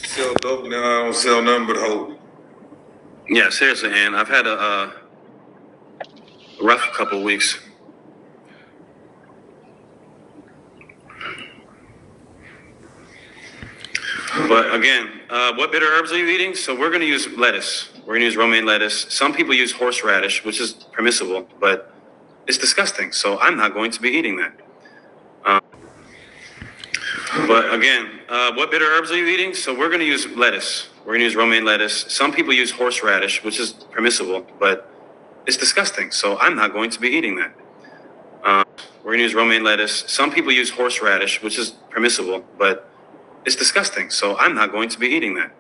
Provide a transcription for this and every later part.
Sell dope now. I don't sell nothing but hope. Yeah, seriously, and I've had a rough couple weeks. But again, what bitter herbs are you eating? So we're going to use lettuce. We're going to use romaine lettuce. Some people use horseradish, which is permissible, but it's disgusting. So I'm not going to be eating that. But again, what bitter herbs are you eating? So we're going to use lettuce. We're going to use romaine lettuce. Some people use horseradish, which is permissible, but it's disgusting. So I'm not going to be eating that. We're going to use romaine lettuce. Some people use horseradish, which is permissible, but it's disgusting. So I'm not going to be eating that.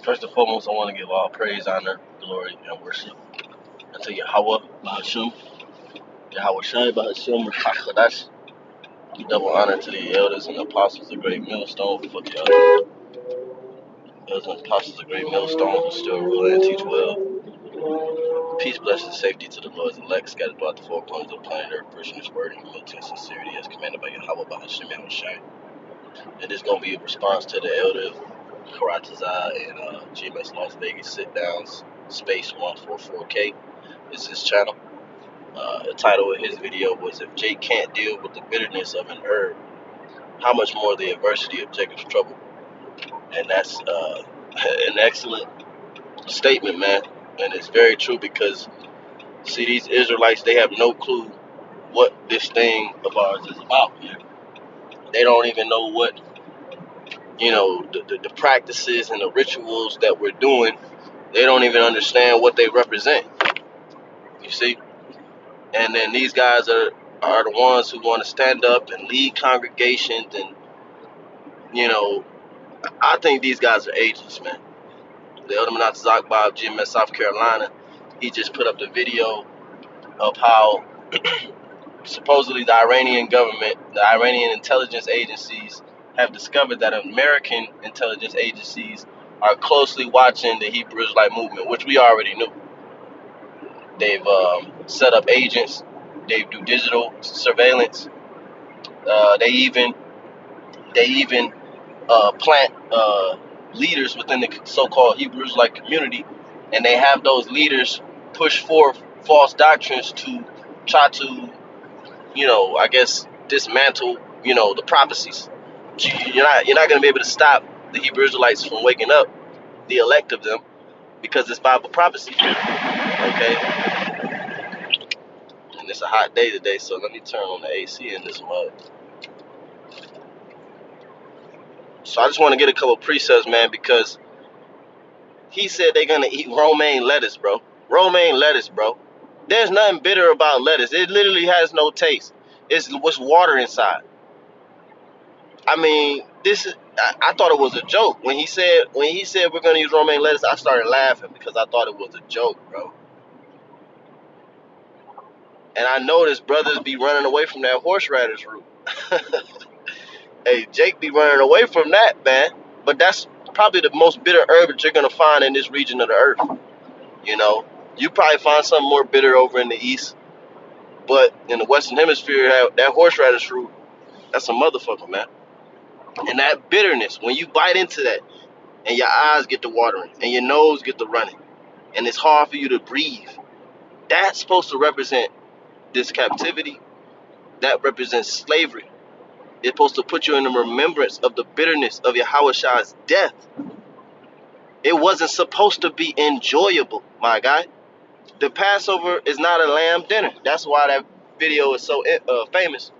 First and foremost, I want to give all praise, honor, glory, and worship unto Yahweh, Bahasham, Yahweh Shai, Bahasham, Rachadash. Double honor to the elders and apostles of Great Millstone. Fuck y'all. Elders and apostles of Great Millstone who still rule and teach well. Peace, blessings, safety to the Lord's elect, scattered throughout the four corners of the planet earth, preaching his word in humility and sincerity as commanded by Yahweh, Bahasham, Yahweh Shai. And this is going to be a response to the elder Karatazah and GMS Las Vegas sit downs, space 144K is his channel. The title of his video was If Jake Can't Deal with the Bitterness of an Herb, How Much More the Adversity of Jacob's Trouble? And that's an excellent statement, man. And it's very true because, see, these Israelites, they have no clue what this thing of ours is about, man. They don't even know what, the practices and the rituals that we're doing. They don't even understand what they represent, you see? And then these guys are the ones who want to stand up and lead congregations. And, I think these guys are agents, man. The Elder Menachem Bob, GMS South Carolina, he just put up the video of how supposedly the Iranian government, the Iranian intelligence agencies have discovered that American intelligence agencies are closely watching the Hebrew Israelite movement, which we already knew. They've set up agents. They do digital surveillance. They even plant leaders within the so-called Hebrew Israelite community, and they have those leaders push forth false doctrines to try to, I guess, dismantle, the prophecies. You're not going to be able to stop the Hebrew Israelites from waking up, the elect of them, because it's Bible prophecy. Okay, and it's a hot day today, so let me turn on the AC in this mug. So I just want to get a couple precepts, man, because he said they're gonna eat romaine lettuce, bro. Romaine lettuce, bro. There's nothing bitter about lettuce. It literally has no taste. It's what's water inside. I mean, this is. I thought it was a joke when he said we're gonna use romaine lettuce. I started laughing because I thought it was a joke, bro. And I noticed brothers be running away from that horseradish root. Hey, Jake be running away from that, man. But that's probably the most bitter herb that you're gonna find in this region of the earth. You probably find something more bitter over in the east, but in the Western Hemisphere, that horseradish root, that's a motherfucker, man. And that bitterness, when you bite into that, and your eyes get to watering, and your nose get to running, and it's hard for you to breathe, that's supposed to represent this captivity. That represents slavery. It's supposed to put you in the remembrance of the bitterness of Yahweh's death. It wasn't supposed to be enjoyable, my guy. The Passover is not a lamb dinner. That's why that video is so famous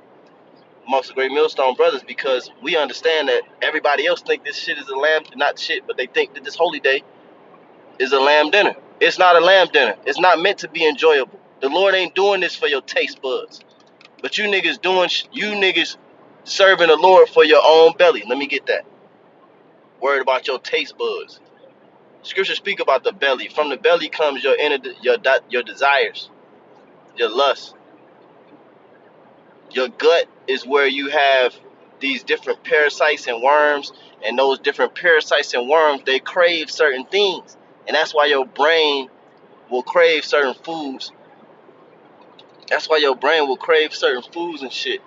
amongst the Great Millstone brothers, because we understand that everybody else think this shit is a lamb, not shit, but they think that this holy day is a lamb dinner. It's not a lamb dinner. It's not meant to be enjoyable. The Lord ain't doing this for your taste buds. But you niggas serving the Lord for your own belly. Let me get that. Worried about your taste buds. Scripture speak about the belly. From the belly comes your desires, your lust. Your gut is where you have these different parasites and worms, and those different parasites and worms, they crave certain things. And that's why your brain will crave certain foods. That's why your brain will crave certain foods and shit.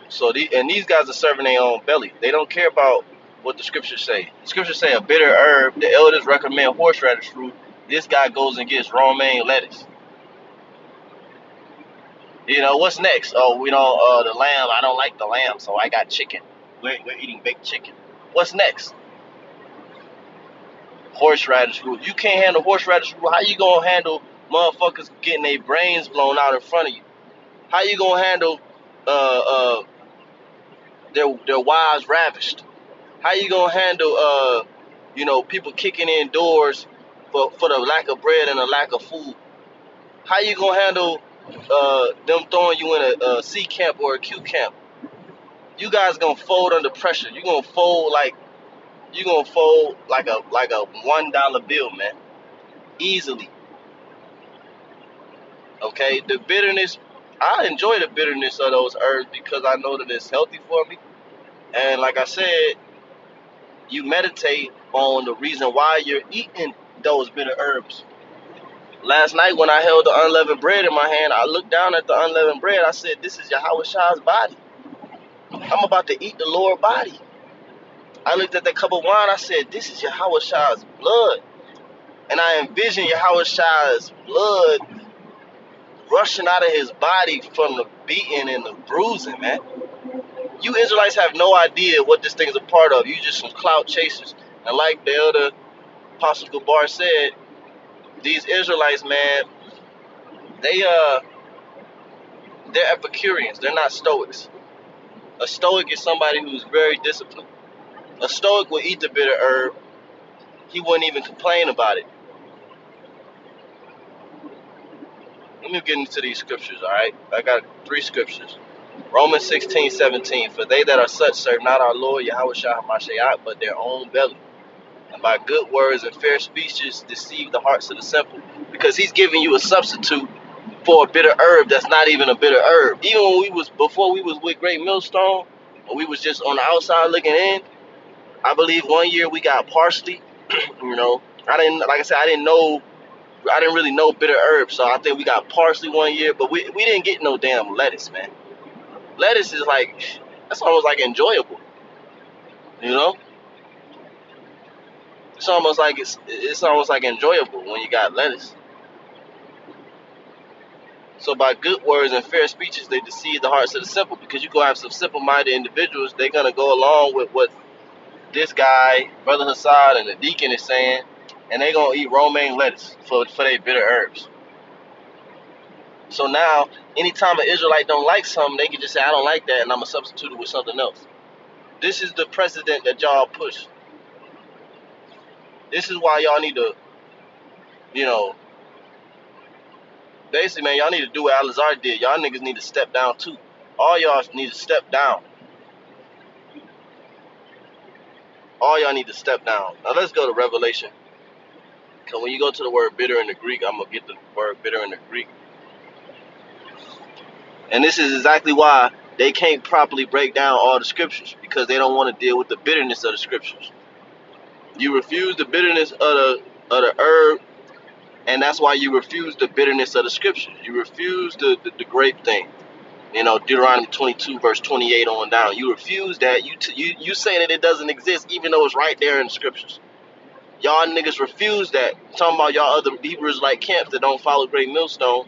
So these guys are serving their own belly. They don't care about what the scriptures say. The scriptures say a bitter herb. The elders recommend horseradish fruit. This guy goes and gets romaine lettuce. You know, what's next? Oh, the lamb. I don't like the lamb, so I got chicken. We're eating baked chicken. What's next? Horseradish fruit. You can't handle horseradish fruit. How you gonna handle motherfuckers getting their brains blown out in front of you? How you gonna handle their wives ravished? How you gonna handle people kicking in doors for the lack of bread and the lack of food? How you gonna handle them throwing you in a C camp or a Q camp? You guys gonna fold under pressure. You're gonna fold like a $1 bill, man. Easily. Okay? The bitterness, I enjoy the bitterness of those herbs because I know that it's healthy for me. And like I said, you meditate on the reason why you're eating those bitter herbs. Last night when I held the unleavened bread in my hand, I looked down at the unleavened bread. I said, this is Yahweh Shah's body. I'm about to eat the Lord's body. I looked at that cup of wine. I said, this is Yahweh Shah's blood. And I envisioned Yahweh Shah's blood rushing out of his body from the beating and the bruising, man. You Israelites have no idea what this thing is a part of. You just some clout chasers. And like the elder Apostle Gabar said, these Israelites, man, they're Epicureans. They're not Stoics. A Stoic is somebody who's very disciplined. A Stoic will eat the bitter herb. He wouldn't even complain about it. Let me get into these scriptures, all right? I got 3 scriptures. Romans 16:17. For they that are such serve not our Lord Yahweh Shah Hamashiach, but their own belly. And by good words and fair speeches deceive the hearts of the simple. Because he's giving you a substitute for a bitter herb that's not even a bitter herb. Even when before we was with Great Millstone, or we was just on the outside looking in, I believe one year we got parsley. I didn't really know bitter herbs, so I think we got parsley one year, but we didn't get no damn lettuce, man. Lettuce is that's almost like enjoyable, you know? It's almost like enjoyable when you got lettuce. So by good words and fair speeches, they deceive the hearts of the simple, because you go have some simple-minded individuals, they're gonna go along with what this guy, Brother Hassad, and the deacon is saying, and they're gonna eat romaine lettuce for their bitter herbs. So now, anytime an Israelite don't like something, they can just say, I don't like that, and I'm gonna substitute it with something else. This is the precedent that y'all push. This is why y'all need to, basically, man, y'all need to do what Alizar did. Y'all niggas need to step down too. All y'all need to step down. All y'all need to step down. Now let's go to Revelation. Because when you go to the word bitter in the Greek, I'm going to get the word bitter in the Greek. And this is exactly why they can't properly break down all the scriptures, because they don't want to deal with the bitterness of the scriptures. You refuse the bitterness of the herb, and that's why you refuse the bitterness of the scriptures. You refuse the grape thing. Deuteronomy 22 verse 28 on down. You refuse that. You say that it doesn't exist, even though it's right there in the scriptures. Y'all niggas refuse that. I'm talking about y'all other Hebrews like camps that don't follow Great Millstone.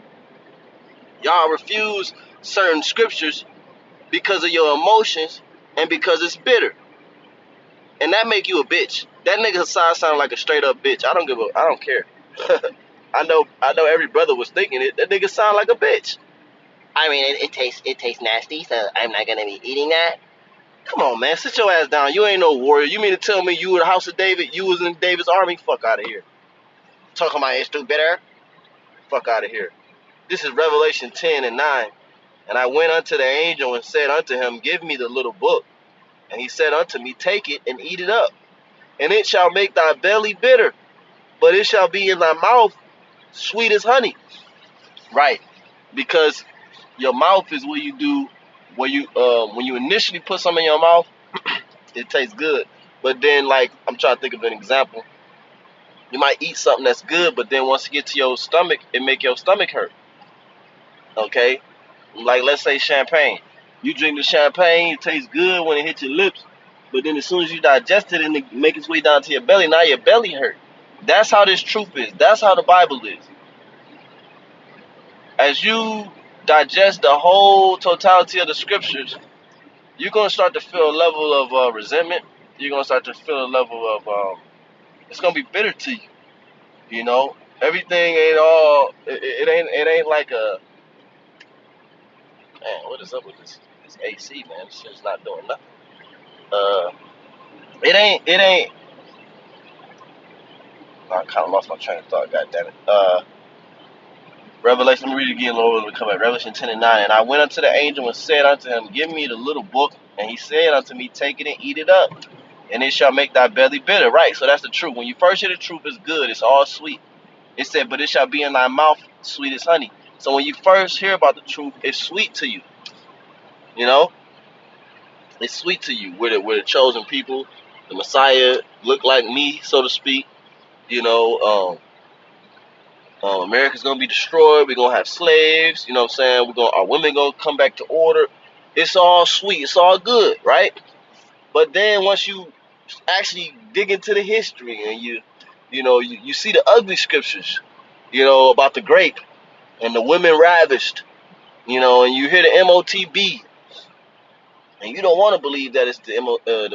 Y'all refuse certain scriptures because of your emotions and because it's bitter. And that make you a bitch. That nigga Hassad sound like a straight up bitch. I don't care. I know every brother was thinking it. That nigga sound like a bitch. I mean, it tastes nasty, so I'm not gonna be eating that. Come on, man, sit your ass down. You ain't no warrior. You mean to tell me you were the house of David? You was in David's army? Fuck out of here. Talking about it's too bitter? Fuck out of here. This is Revelation 10 and 9. And I went unto the angel and said unto him, give me the little book. And he said unto me, take it and eat it up. And it shall make thy belly bitter, but it shall be in thy mouth sweet as honey. Right. Because your mouth is when you initially put something in your mouth, it tastes good. But then, I'm trying to think of an example. You might eat something that's good, but then once you get to your stomach, it make your stomach hurt. Okay? Like, let's say champagne. You drink the champagne, it tastes good when it hits your lips, but then as soon as you digest it and it make its way down to your belly, now your belly hurt. That's how this truth is. That's how the Bible is. As you digest the whole totality of the scriptures, you're gonna start to feel a level of resentment. You're gonna start to feel a level of it's gonna be bitter to you. You know, everything ain't all. It ain't like a man. What is up with this AC, man? This shit's not doing nothing. Uh, it ain't. I kind of lost my train of thought. God damn it. Revelation. Let me read it again, Lord. We come at Revelation 10:9. And I went unto the angel and said unto him, give me the little book. And he said unto me, take it and eat it up, and it shall make thy belly bitter. Right. So that's the truth. When you first hear the truth, it's good. It's all sweet. It said, but it shall be in thy mouth sweet as honey. So when you first hear about the truth, it's sweet to you. You know, it's sweet to you. We're the chosen people. The Messiah look like me, so to speak. You know, America's gonna be destroyed. We're gonna have slaves. You know what I'm saying? Our women gonna come back to order. It's all sweet. It's all good, right? But then once you actually dig into the history and you see the ugly scriptures, about the grape and the women ravished, and you hear the MOTB, and you don't want to believe that it's the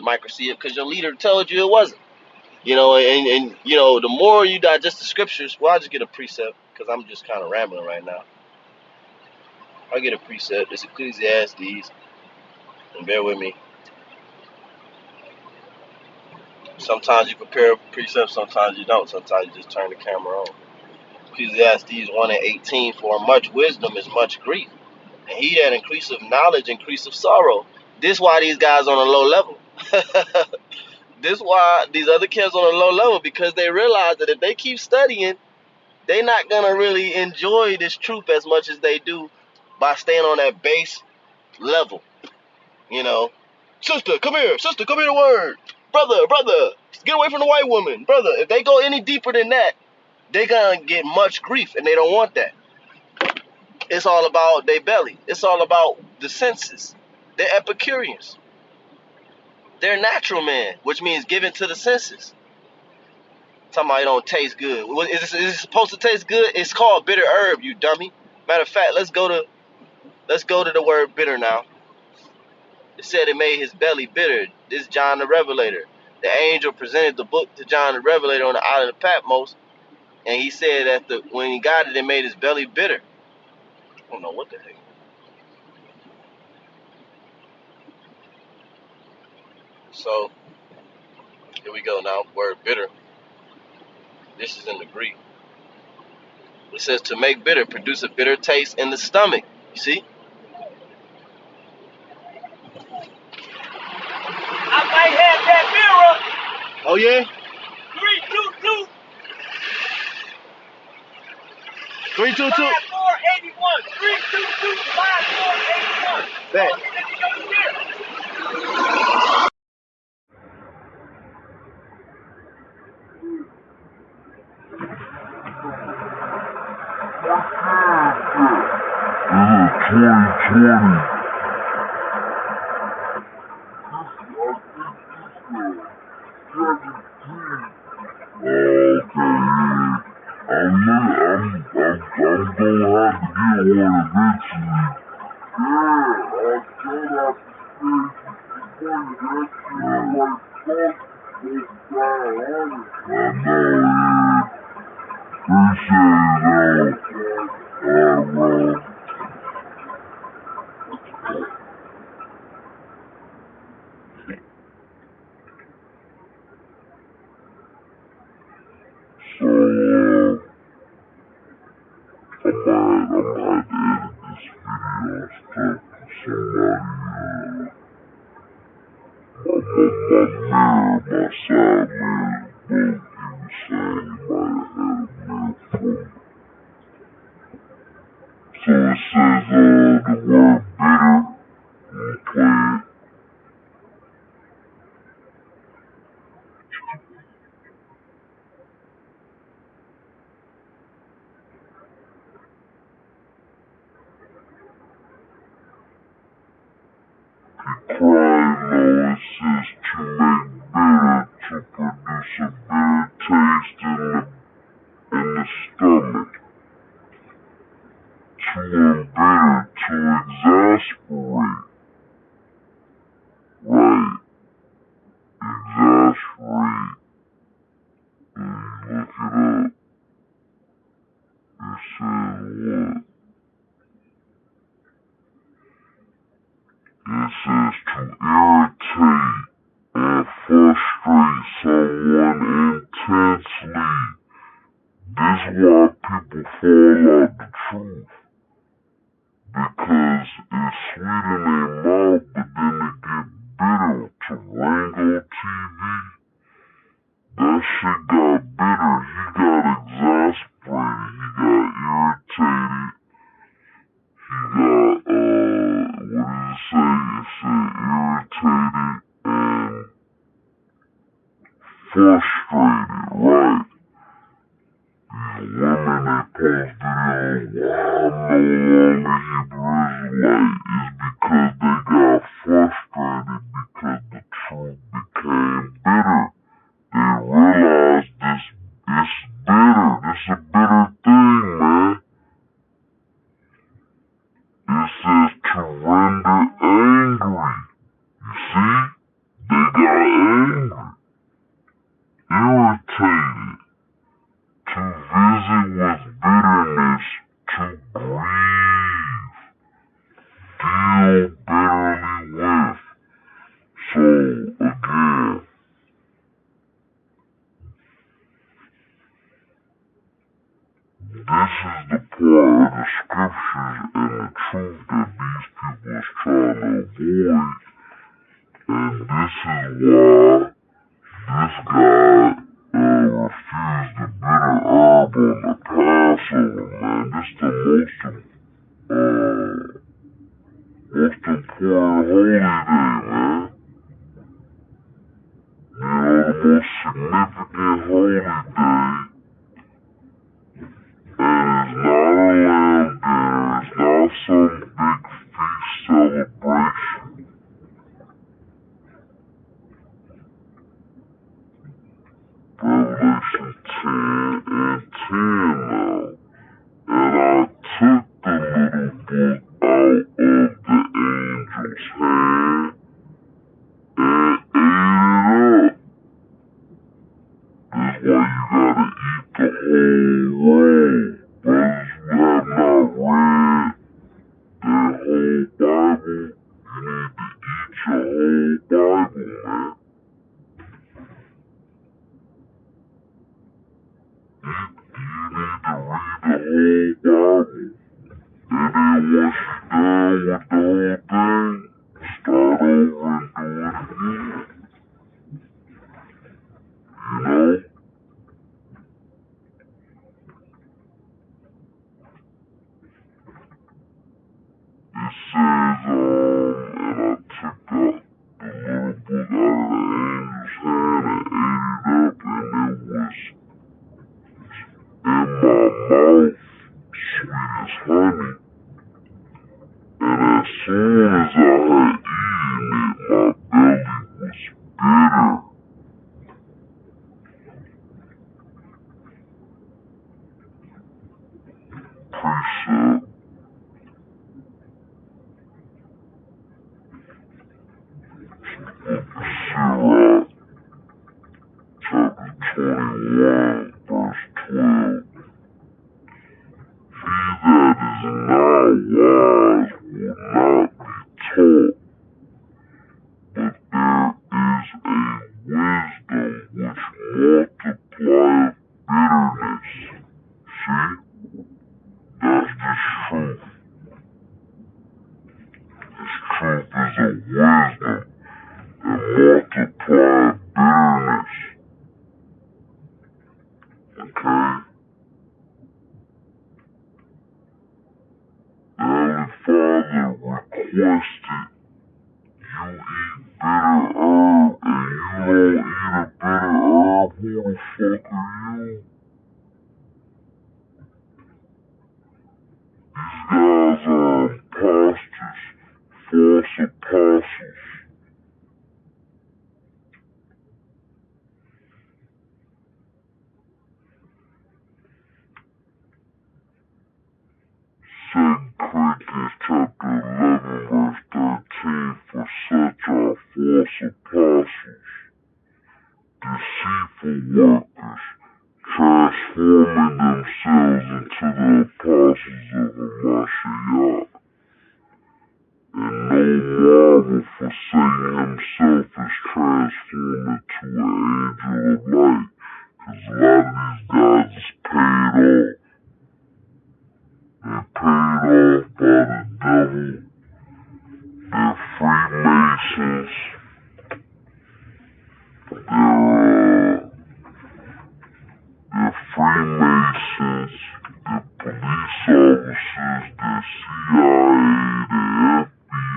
microcia because your leader told you it wasn't. The more you digest the scriptures, well, I'll just get a precept because I'm just kind of rambling right now. I'll get a precept. It's Ecclesiastes, and bear with me. Sometimes you prepare a precept, sometimes you don't. Sometimes you just turn the camera on. Ecclesiastes 1:18, for much wisdom is much grief, and he that increaseth knowledge increaseth sorrow. This why these guys on a low level. This why these other kids on a low level, because they realize that if they keep studying, they're not gonna really enjoy this truth as much as they do by staying on that base level. Sister, come here. Sister, come here to word. Brother, get away from the white woman. Brother, if they go any deeper than that, they're gonna get much grief, and they don't want that. It's all about their belly. It's all about the senses. They're Epicureans. They're natural man, which means given to the senses. Talking about it don't taste good. Is it supposed to taste good? It's called bitter herb, you dummy. Matter of fact, let's go to the word bitter now. It said it made his belly bitter. This is John the Revelator. The angel presented the book to John the Revelator on the island of Patmos, and he said that when he got it, it made his belly bitter. I don't know what the heck. So here we go now. Word bitter. This is in the Greek. It says to make bitter, produce a bitter taste in the stomach. You see? I might have that mirror. Oh yeah? 322 322. 5481. 322 5481. Bet. pride, though, it says to make bitter, to produce a bitter taste in the stomach. To embitter, to exasperate. Right, exasperate. Look it up. It says what? It says to irritate and frustrate someone intensely. This is why people fall out the truth. Because it's sweet in their mouth, but then they get bitter. To Rango TV, that shit got bitter. He got exasperated. He got irritated. He got, what did it say? It said irritated and frustrated, right? These women that post videos, why I'm no longer Hebrew Israelite, is because they got frustrated because the truth became bitter. They realized it's bitter. It's a bitter thing, man. It says to render angry. You see? They got angry, irritated, to visit with bitterness, to grieve, deal bitterly with. So, again, this is the part of the scriptures and the truth that these people is trying to avoid. And this is why this guy refused the bitter herb on the Passover, man. This is the most important holy day, man. You know, the most significant holy day. And it's not a lamb dinner. It's not some big feast celebration. Revelation 10 and 10 now. And I took the little book out of the angel's hand and ate it up. That's why you gotta eat the whole roll. Brothers who have not read their whole Bible, you need to eat your whole Bible, man. You need to read the whole Bible. And then once you're done with the whole thing, start over and do it again. You know? It says, and I took the little book out of the angel's hand and ate it up, and it was in my mouth, sweet as honey. And as soon as I had eaten it, my belly was bitter. Precept. Sirach, chapter 21, verse 12. He that is not wise will not be taught, but there is a wisdom which multiplieth bitterness. See? That's the truth. This truth is a wisdom that multiplieth bitterness. Corinthians chapter 11 verse 13, for such are false apostles, deceitful workers, transforming themselves into the apostles of Hamashiach. And no marvel, for Satan himself is transformed into an angel of light, because a lot of these guys is paid off. They're paid off by the devil. They're Freemasons. They're Freemasons. They're police officers. They're CIA.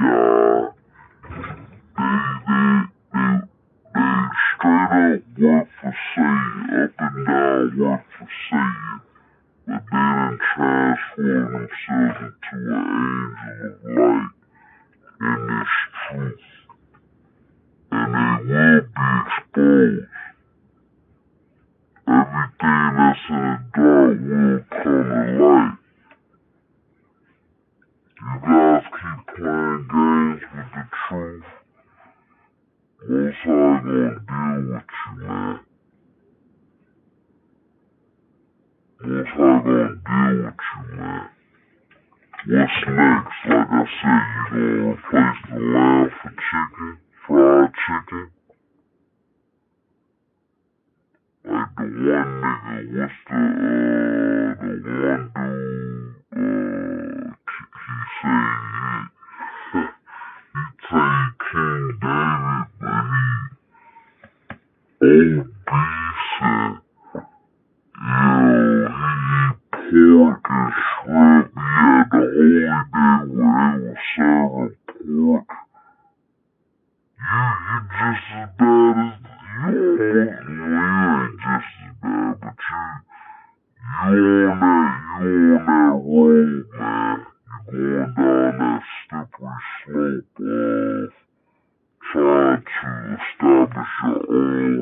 They're FBI. They straight up work for Satan. Up and down work for Satan. But they done transform themselves into an angel of light in this truth. And they will be exposed. Everything that's in the dark will come to light. You guys keep playing games with the truth, Most High gonna deal with you, man. Most High gonna deal with you, man. What's next? Like I said, you gonna replace the lamb for chicken? Fried chicken? Like the one nigga, what's the one dude, he said he take King David, but he obese and, he eat pork and shrimp. He had the holy day where they were serving pork. You just as bad as, you ain't just as bad, but you on that road, man. You going down that slippery slope of trying to establish your own